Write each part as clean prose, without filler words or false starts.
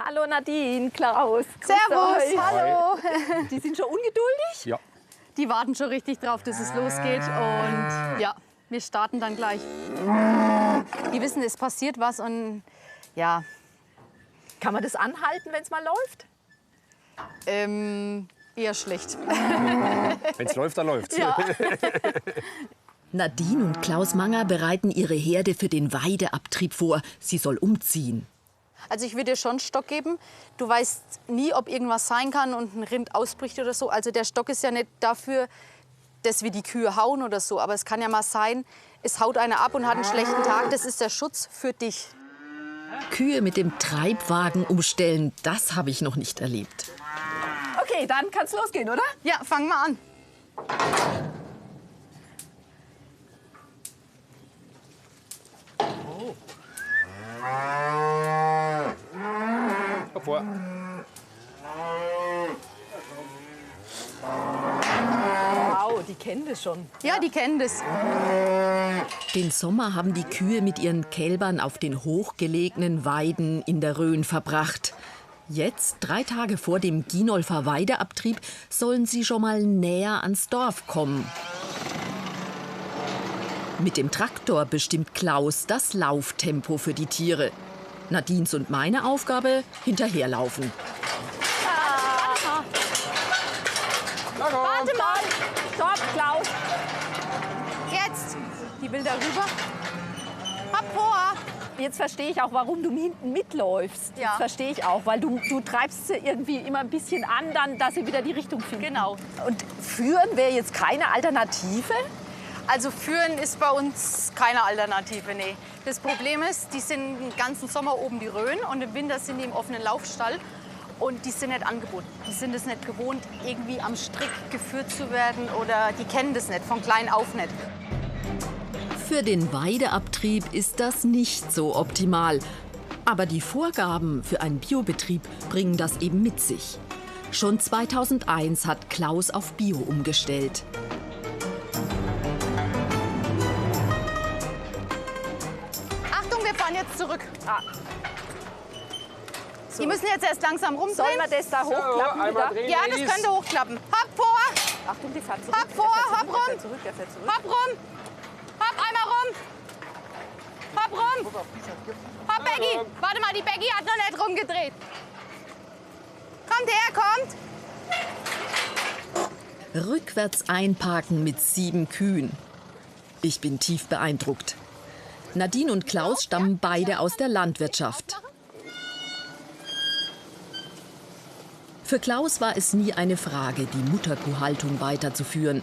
Hallo Nadine, Klaus. Servus, hallo. Die sind schon ungeduldig? Ja. Die warten schon richtig drauf, dass es losgeht. Und ja, wir starten dann gleich. Die wissen, es passiert was und ja. Kann man das anhalten, wenn es mal läuft? Eher schlecht. Wenn es läuft, dann läuft's. Ja. Nadine und Klaus Manger bereiten ihre Herde für den Weideabtrieb vor. Sie soll umziehen. Also ich würde dir schon einen Stock geben. Du weißt nie, ob irgendwas sein kann und ein Rind ausbricht oder so. Also der Stock ist ja nicht dafür, dass wir die Kühe hauen oder so. Aber es kann ja mal sein, es haut einer ab und hat einen schlechten Tag. Das ist der Schutz für dich. Kühe mit dem Treibwagen umstellen, das habe ich noch nicht erlebt. Okay, dann kann's losgehen, oder? Ja, fangen wir an. Hopp vor. Wow, die kennen das schon. Ja, die kennen das. Den Sommer haben die Kühe mit ihren Kälbern auf den hochgelegenen Weiden in der Rhön verbracht. Jetzt, 3 Tage vor dem Ginolfer Weideabtrieb, sollen sie schon mal näher ans Dorf kommen. Mit dem Traktor bestimmt Klaus das Lauftempo für die Tiere. Nadines und meine Aufgabe, hinterherlaufen. Warte mal! Stopp, Klaus! Jetzt. Die will da rüber. Hopp vor. Jetzt verstehe ich auch, warum du hinten mitläufst. Ja. Jetzt verstehe ich auch, weil du treibst sie irgendwie immer ein bisschen an, dann, dass sie wieder die Richtung finden. Genau. Und führen wäre jetzt keine Alternative? Also führen ist bei uns keine Alternative, nee. Das Problem ist, die sind den ganzen Sommer oben die Rhön und im Winter sind die im offenen Laufstall und die sind nicht angebunden. Die sind es nicht gewohnt, irgendwie am Strick geführt zu werden oder die kennen das nicht, von klein auf nicht. Für den Weideabtrieb ist das nicht so optimal. Aber die Vorgaben für einen Biobetrieb bringen das eben mit sich. Schon 2001 hat Klaus auf Bio umgestellt. Achtung, wir fahren jetzt zurück. Ah. Die müssen jetzt erst langsam Sollen rumdrehen. wir das da hochklappen einmal wieder? drehen. Ja, das könnte hochklappen. Hopp vor, Achtung, die fährt zurück. Hopp vor, Der fährt hopp rum. Der fährt zurück, der fährt zurück. hopp rum. Hopp, einmal rum. Hopp rum. Hopp, Becky. Warte mal, die Becky hat noch nicht rumgedreht. Kommt her, kommt. Rückwärts einparken mit 7 Kühen. Ich bin tief beeindruckt. Nadine und Klaus stammen beide aus der Landwirtschaft. Für Klaus war es nie eine Frage, die Mutterkuhhaltung weiterzuführen.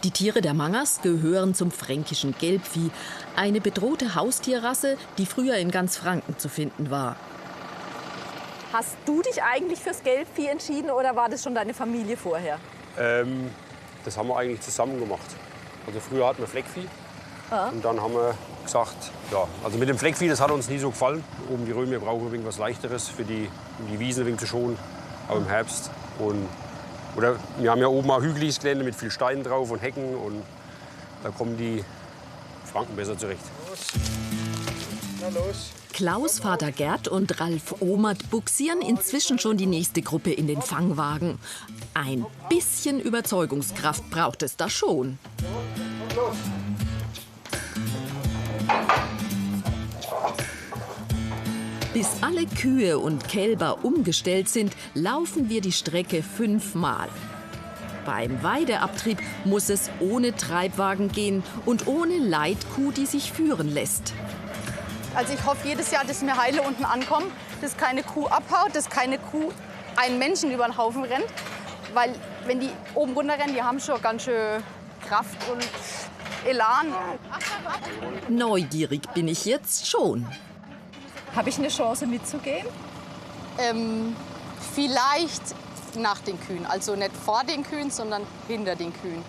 Die Tiere der Mangers gehören zum fränkischen Gelbvieh, eine bedrohte Haustierrasse, die früher in ganz Franken zu finden war. Hast du dich eigentlich fürs Gelbvieh entschieden oder war das schon deine Familie vorher? Das haben wir eigentlich zusammen gemacht. Also früher hatten wir Fleckvieh. Und dann haben wir gesagt, ja, also mit dem Fleckvieh, das hat uns nie so gefallen. Oben die Rhön, wir brauchen irgendwas Leichteres, um die Wiesen ein wenig zu schonen, auch im Herbst. Oder wir haben ja oben auch hügeliges Gelände mit viel Steinen drauf und Hecken. Und da kommen die Franken besser zurecht. Na los. Klaus Vater Gerd und Ralf Omert bugsieren inzwischen schon die nächste Gruppe in den Fangwagen. Ein bisschen Überzeugungskraft braucht es da schon. Bis alle Kühe und Kälber umgestellt sind, laufen wir die Strecke 5-mal. Beim Weideabtrieb muss es ohne Treibwagen gehen und ohne Leitkuh, die sich führen lässt. Also ich hoffe jedes Jahr, dass wir heile unten ankommen, dass keine Kuh abhaut, dass keine Kuh einen Menschen über den Haufen rennt. Weil wenn die oben runterrennen, die haben schon ganz schön Kraft und Elan. Neugierig bin ich jetzt schon. Habe ich eine Chance mitzugehen? Vielleicht nach den Kühen, also nicht vor den Kühen, sondern hinter den Kühen.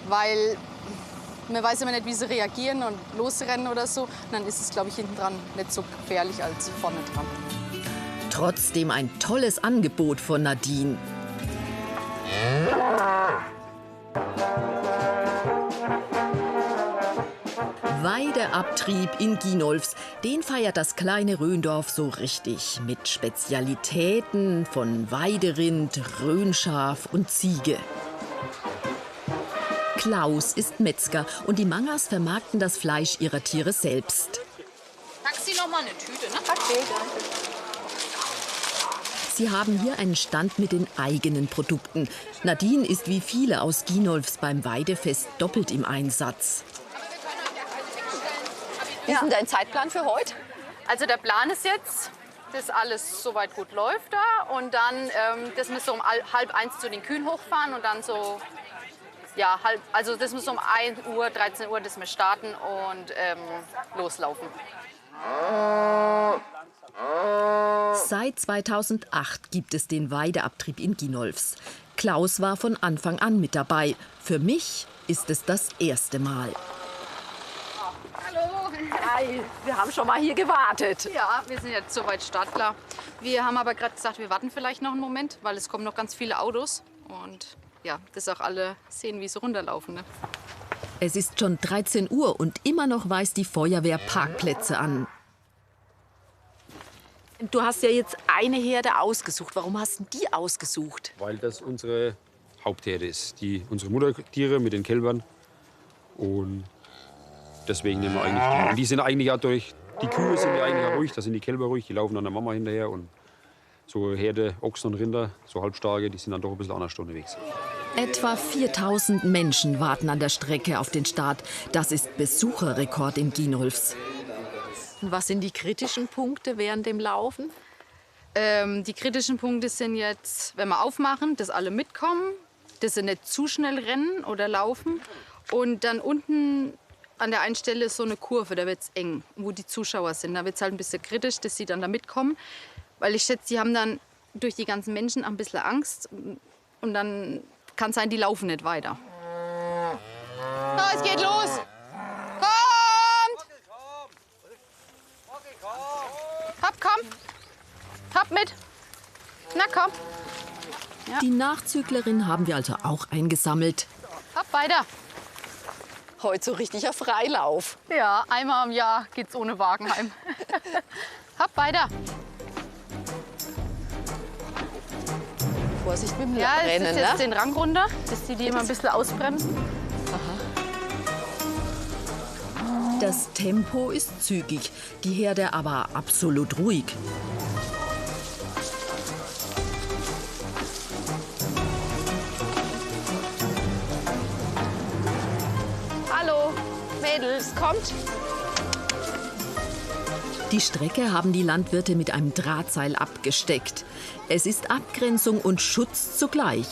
Weil man weiß immer nicht, wie sie reagieren und losrennen oder so. Und dann ist es, glaube ich, hinten dran nicht so gefährlich als vorne dran. Trotzdem ein tolles Angebot von Nadine. Weideabtrieb in Ginolfs, den feiert das kleine Rhöndorf so richtig. Mit Spezialitäten von Weiderind, Rhönschaf und Ziege. Klaus ist Metzger und die Mangers vermarkten das Fleisch ihrer Tiere selbst. Taxi noch mal eine Tüte, ne? Okay, danke. Sie haben hier einen Stand mit den eigenen Produkten. Nadine ist wie viele aus Ginolfs beim Weidefest doppelt im Einsatz. Wie ist denn dein Zeitplan für heute? Also der Plan ist jetzt, dass alles soweit gut läuft da und dann, dass wir so um 12:30 zu den Kühen hochfahren und dann so, ja, also das muss um 1 Uhr, 13 Uhr, dass wir starten und loslaufen. Seit 2008 gibt es den Weideabtrieb in Ginolfs. Klaus war von Anfang an mit dabei. Für mich ist es das erste Mal. Hallo. Hi, wir haben schon mal hier gewartet. Ja, wir sind jetzt soweit startklar. Wir haben aber gerade gesagt, wir warten vielleicht noch einen Moment, weil es kommen noch ganz viele Autos. Und ja, dass auch alle sehen, wie sie runterlaufen. Ne? Es ist schon 13 Uhr und immer noch weist die Feuerwehr Parkplätze an. Du hast ja jetzt eine Herde ausgesucht. Warum hast du die ausgesucht? Weil das unsere Hauptherde ist. Unsere Muttertiere mit den Kälbern. Und deswegen nehmen wir eigentlich die. Und die sind eigentlich auch durch. Die Kühe sind ja eigentlich auch ruhig, da sind die Kälber ruhig, die laufen an der Mama hinterher. Und so Herde, Ochsen und Rinder, so halbstarke, die sind dann doch ein bisschen anders unterwegs. Etwa 4000 Menschen warten an der Strecke auf den Start. Das ist Besucherrekord in Ginolfs. Und was sind die kritischen Punkte während dem Laufen? Die kritischen Punkte sind jetzt, wenn wir aufmachen, dass alle mitkommen, dass sie nicht zu schnell rennen oder laufen. Und dann unten an der einen Stelle ist so eine Kurve, da wird es eng, wo die Zuschauer sind. Da wird es halt ein bisschen kritisch, dass sie dann da mitkommen. Weil ich schätze, die haben dann durch die ganzen Menschen auch ein bisschen Angst. Und dann kann es sein, die laufen nicht weiter. Na, es geht los! Kommt! Komm! Hab mit! Na komm! Die Nachzüglerin haben wir also auch eingesammelt. Hopp, weiter! Heute so richtiger Freilauf. Ja, einmal im Jahr geht's ohne Wagen heim. Hopp, weiter! Vorsicht mit dem Ja, es Rennen, ist jetzt ne? den Rang runter, dass die immer ein bisschen ausbremsen. Das Tempo ist zügig, die Herde aber absolut ruhig. Hallo, Mädels, kommt. Die Strecke haben die Landwirte mit einem Drahtseil abgesteckt. Es ist Abgrenzung und Schutz zugleich.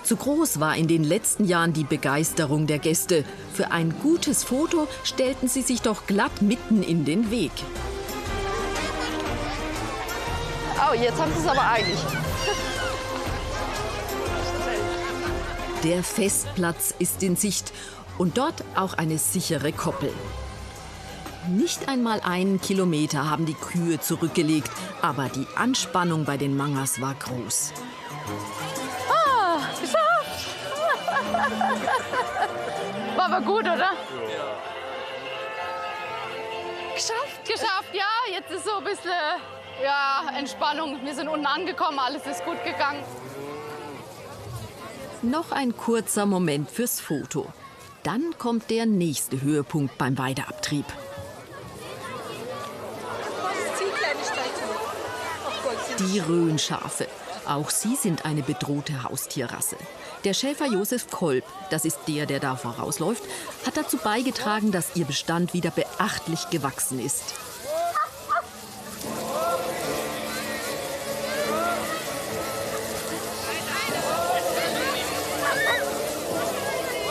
Zu groß war in den letzten Jahren die Begeisterung der Gäste. Für ein gutes Foto stellten sie sich doch glatt mitten in den Weg. Oh, jetzt haben sie es aber eilig. Der Festplatz ist in Sicht und dort auch eine sichere Koppel. Nicht einmal 1 Kilometer haben die Kühe zurückgelegt, aber die Anspannung bei den Mangers war groß. War aber gut, oder? Ja. Geschafft, ja. Jetzt ist so ein bisschen Entspannung. Wir sind unten angekommen, alles ist gut gegangen. Noch ein kurzer Moment fürs Foto. Dann kommt der nächste Höhepunkt beim Weideabtrieb. Die Rhönschafe. Auch sie sind eine bedrohte Haustierrasse. Der Schäfer Josef Kolb, das ist der da vorausläuft, hat dazu beigetragen, dass ihr Bestand wieder beachtlich gewachsen ist.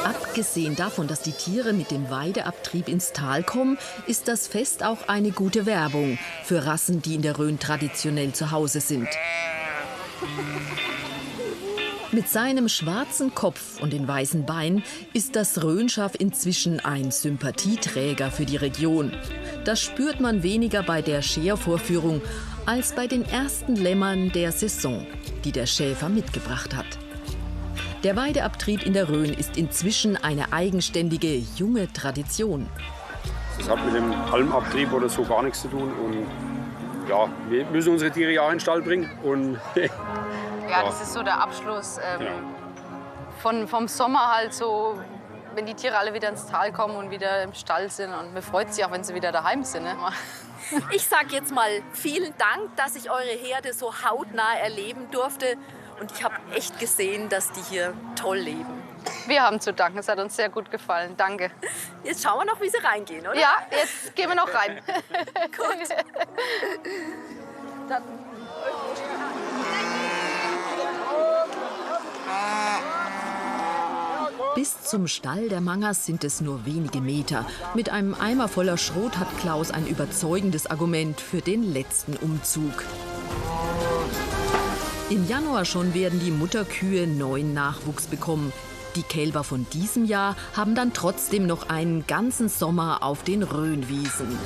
Abgesehen davon, dass die Tiere mit dem Weideabtrieb ins Tal kommen, ist das Fest auch eine gute Werbung für Rassen, die in der Rhön traditionell zu Hause sind. Mit seinem schwarzen Kopf und den weißen Beinen ist das Rhönschaf inzwischen ein Sympathieträger für die Region. Das spürt man weniger bei der Schervorführung als bei den ersten Lämmern der Saison, die der Schäfer mitgebracht hat. Der Weideabtrieb in der Rhön ist inzwischen eine eigenständige, junge Tradition. Das hat mit dem Almabtrieb oder so gar nichts zu tun. Und ja, wir müssen unsere Tiere ja auch in den Stall bringen. Und Ja, das ist so der Abschluss vom Sommer halt so, wenn die Tiere alle wieder ins Tal kommen und wieder im Stall sind. Und mir freut sich auch, wenn sie wieder daheim sind. Ne? Ich sag jetzt mal vielen Dank, dass ich eure Herde so hautnah erleben durfte. Und ich habe echt gesehen, dass die hier toll leben. Wir haben zu danken, es hat uns sehr gut gefallen. Danke. Jetzt schauen wir noch, wie sie reingehen, oder? Ja, jetzt gehen wir noch rein. Gut. Dann bis zum Stall der Mangers sind es nur wenige Meter. Mit einem Eimer voller Schrot hat Klaus ein überzeugendes Argument für den letzten Umzug. Im Januar schon werden die Mutterkühe neuen Nachwuchs bekommen. Die Kälber von diesem Jahr haben dann trotzdem noch einen ganzen Sommer auf den Rhönwiesen.